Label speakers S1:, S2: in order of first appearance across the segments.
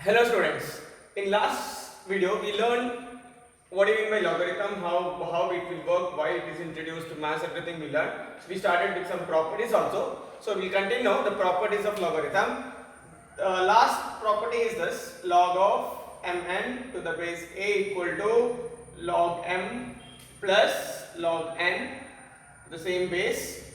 S1: Hello students, in last video we learned what do you mean by logarithm, how it will work, why it is introduced to maths, everything we learned. So we started with some properties also. So we continue the properties of logarithm. Last property is this: log of mn to the base a equal to log m plus log n to the same base.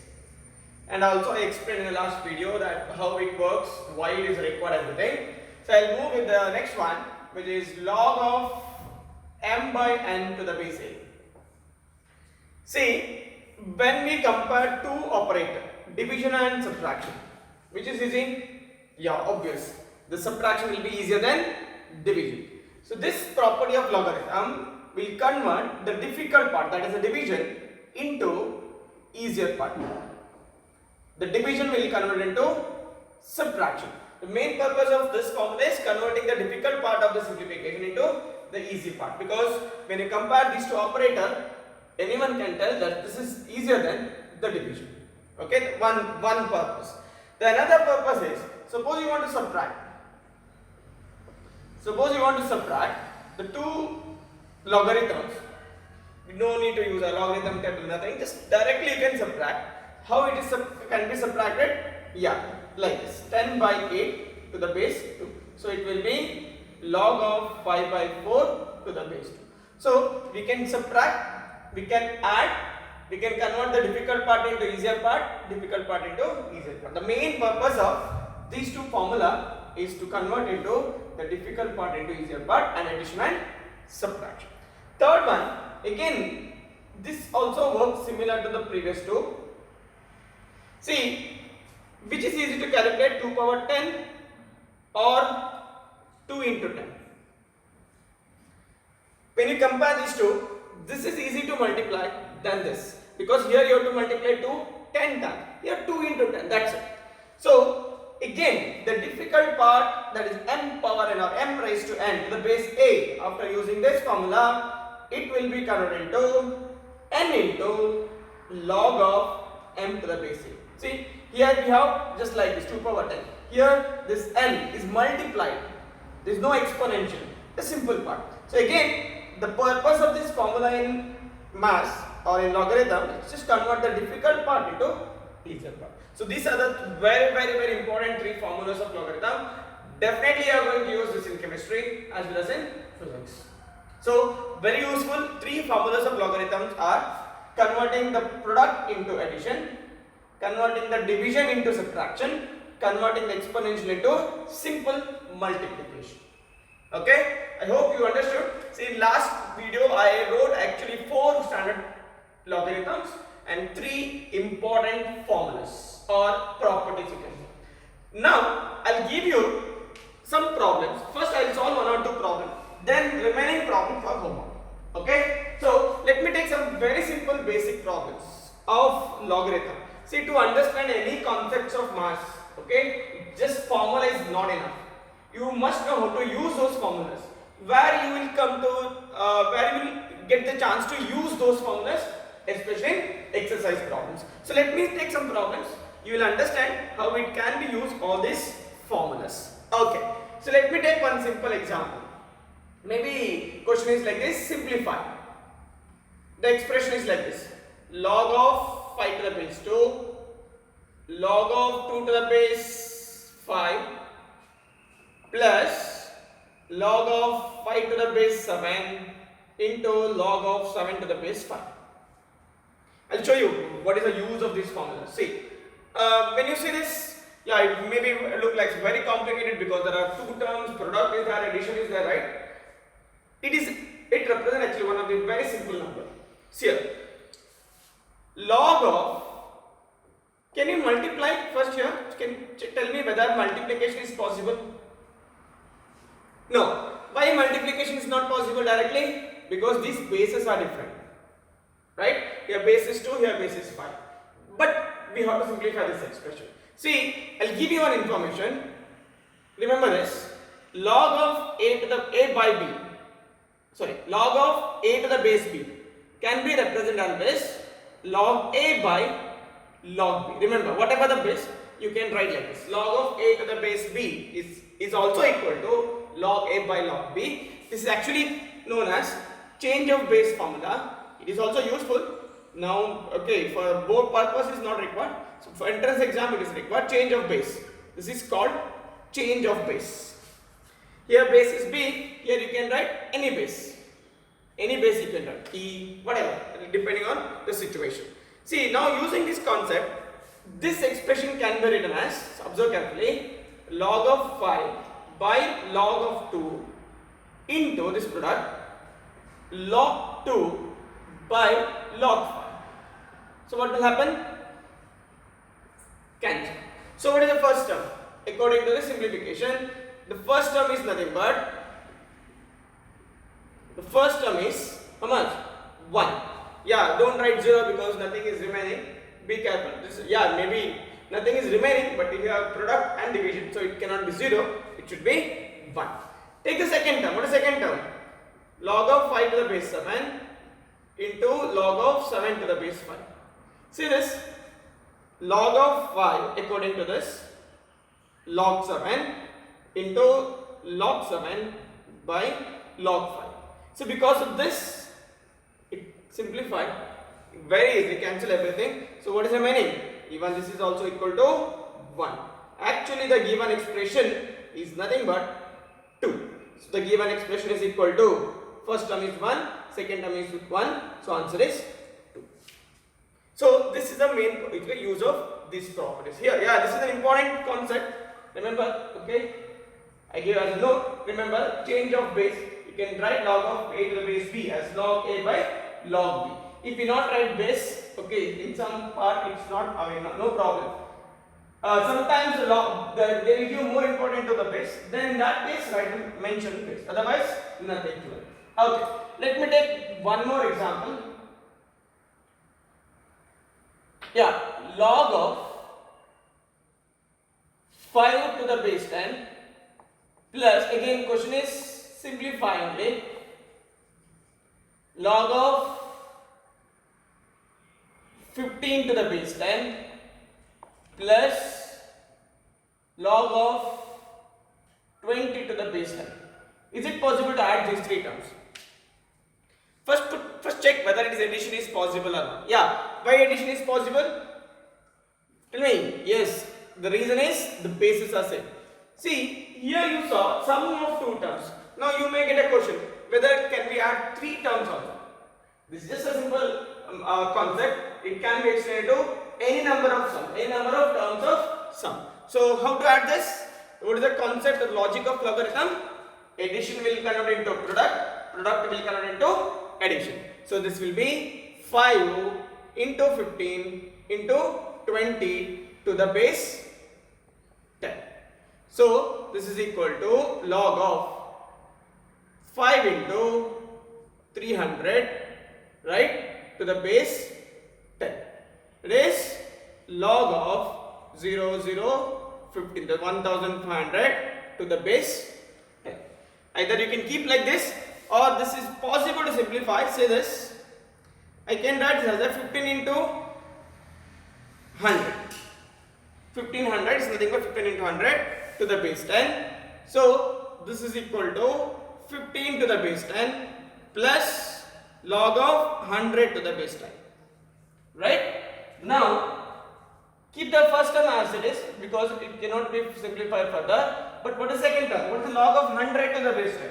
S1: And also I explained in the last video that how it works, why it is required, everything. So I'll move with the next one, which is log of m by n to the base a. See, when we compare two operators, division and subtraction, which is easy? Yeah, obvious. The subtraction will be easier than division. So this property of logarithm will convert the difficult part, that is the division, into easier part. The division will convert into subtraction. The main purpose of this formula is converting the difficult part of the simplification into the easy part, because when you compare these two operators, anyone can tell that this is easier than the division. Okay, one purpose. The another purpose is, suppose you want to subtract. Suppose you want to subtract the two logarithms. You don't need to use a logarithm table, nothing. Just directly you can subtract. How it is can be subtracted? Yeah, like this: 10 by 8 to the base 2. So it will be log of 5 by 4 to the base 2. So we can subtract, we can add, we can convert the difficult part into easier part, difficult part into easier part. The main purpose of these two formula is to convert into the difficult part into easier part, and addition and subtraction. Third one, again this also works similar to the previous two. See, which is easy to calculate, 2 power 10 or 2 into 10. When you compare these two, this is easy to multiply than this, because here you have to multiply 2 10 times, here 2 into 10, that's it. So again, the difficult part, that is m power n or m raised to n to the base a, after using this formula, it will be converted into n into log of m to the base a. See, here we have just like this 2 power 10. Here this n is multiplied. There is no exponential. The simple part. So again, the purpose of this formula in maths or in logarithm is just convert the difficult part into easier part. So these are the very important three formulas of logarithm. Definitely you are going to use this in chemistry as well as in physics. So very useful. Three formulas of logarithms are converting the product into addition, converting the division into subtraction, converting the exponential into simple multiplication. Okay, I hope you understood. See, in last video I wrote actually 4 standard logarithms and 3 important formulas or properties you can say. Now I'll give you some problems. First I will solve 1 or 2 problems, then remaining problem for homework. Okay, so let me take some very simple basic problems of logarithm. See, to understand any concepts of maths, okay, just formula is not enough. You must know how to use those formulas. Where you will come to, where you will get the chance to use those formulas, especially in exercise problems. So let me take some problems. You will understand how it can be used, all these formulas. Okay, so let me take one simple example. Maybe question is like this: simplify. The expression is like this: log of 5 to the base 2, log of 2 to the base 5 plus log of 5 to the base 7 into log of 7 to the base 5. I'll show you what is the use of this formula. See, when you see this, yeah, it maybe look like very complicated because there are two terms, product is there, addition is there, right? It represents actually one of the very simple number. See here, log of, can you multiply first here? Can you tell me whether multiplication is possible? No. Why multiplication is not possible directly? Because these bases are different, right? Here base is 2, here base is 5. But we have to simplify this expression. See, I'll give you one information. Remember this: log of a to the a by b. Sorry, log of a to the base b can be represented as log a by log b. Remember, whatever the base, you can write like this: log of a to the base b is also equal to log A by log B. This is actually known as change of base formula. It is also useful. Now, okay, for both purposes is not required. So for entrance exam it is required. Change of base. This is called change of base. Here base is B. Here you can write any base. Any base you can write. E, whatever, depending on the situation. See, now using this concept, this expression can be written as, observe carefully, log of 5 by log of 2 into this product log 2 by log 5. So what will happen? Cancel. So what is the first term? According to the simplification, the first term is nothing but, the first term is how much? 1. Yeah, don't write 0 because nothing is remaining. Be careful. This, yeah, maybe nothing is remaining, but if you have product and division, so it cannot be 0, it should be 1. Take the second term. What is second term? Log of 5 to the base 7 into log of 7 to the base 5. See this? Log of 5 according to this, log 7 into log 7 by log 5. So because of this, it simplified, very easy, cancel everything. So what is remaining? Even this is also equal to 1. Actually the given expression is nothing but 2. So the given expression is equal to, first term is 1, second term is 1, so answer is 2. So this is the main use of these properties here. Yeah, this is an important concept. Remember, okay, I give as a note, remember change of base, you can write log of A to the base B as log A by log B. If you not write base, okay, in some part it's not, I mean, no problem. Sometimes they will give more important to the base, then in that case write mention base, otherwise nothing to it. Okay, let me take one more example. Yeah, log of 5 to the base 10 plus, again question is simplify only, log of 15 to the base 10 plus log of 20 to the base 10. Is it possible to add these three terms? First check whether it is addition is possible or not. Yeah, why addition is possible? Tell me. Yes, the reason is the bases are same. See, here you saw sum of two terms. Now you may get a question whether can we add three terms also. This is just a simple concept. It can be extended to any number of sum, any number of terms of sum. So how to add this? What is the concept, the logic of logarithm? Addition will convert into product, product will convert into addition. So this will be 5 into 15 into 20 to the base 10. So this is equal to log of 5 into 300, right, to the base 10. It is log of 15, the 1500 to the base 10. Either you can keep like this, or this is possible to simplify. Say this, I can write this as a 15 into 100. 1500 is nothing but 15 into 100 to the base 10. So this is equal to 15 to the base 10 plus log of 100 to the base 10. Right? Now keep the first term as it is because it cannot be simplified further. But what is second term? What is the log of 100 to the base 10?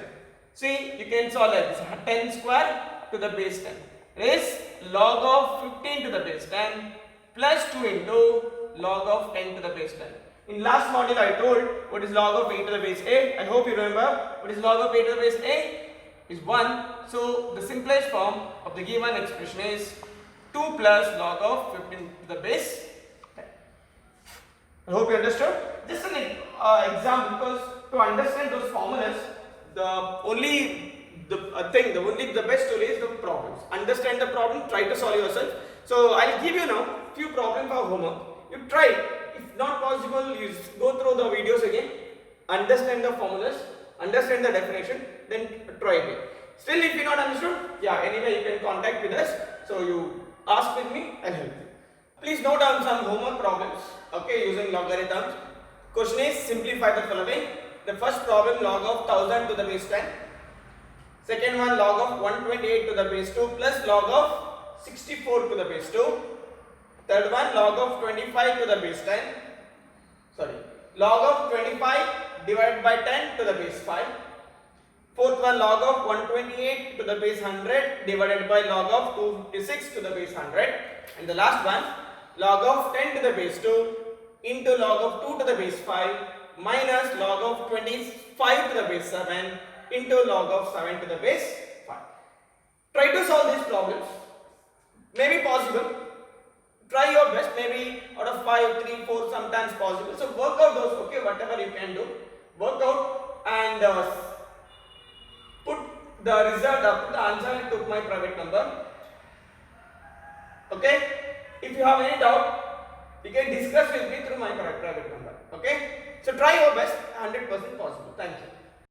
S1: See, you can solve like this. 10 square to the base 10 is log of 15 to the base 10 plus 2 into log of 10 to the base 10. In last module I told what is log of 8 to the base a. I hope you remember what is log of 8 to the base a is 1. So the simplest form of the given expression is 2 plus log of 15 to the base 10. I hope you understood. Just an example, because to understand those formulas, the best tool is the problems. Understand the problem, try to solve yourself. So I'll give you now few problems for homework. You try. If not possible, you go through the videos again, understand the formulas, understand the definition, then try again. Still, if you not understood, yeah, anyway you can contact with us. So you ask with me, I'll help you. Please note down some homework problems, okay, using logarithms. Question is simplify the following. The first problem log of 1000 to the base 10. Second one log of 128 to the base 2 plus log of 64 to the base 2. Third one log of 25 to the base 10. Sorry, log of 25 divided by 10 to the base 5. Fourth one log of 128 to the base 100 divided by log of 256 to the base 100. And the last one log of 10 to the base 2 into log of 2 to the base 5 minus log of 25 to the base 7 into log of 7 to the base 5. Try to solve these problems. Maybe possible. Try your best. Maybe out of 5, 3, 4 sometimes possible. So work out those, okay, whatever you can do. Work out and put the result up, the answer to my private number. Okay? If you have any doubt, you can discuss with me through my private number. Okay? So try your best, 100% possible. Thank you.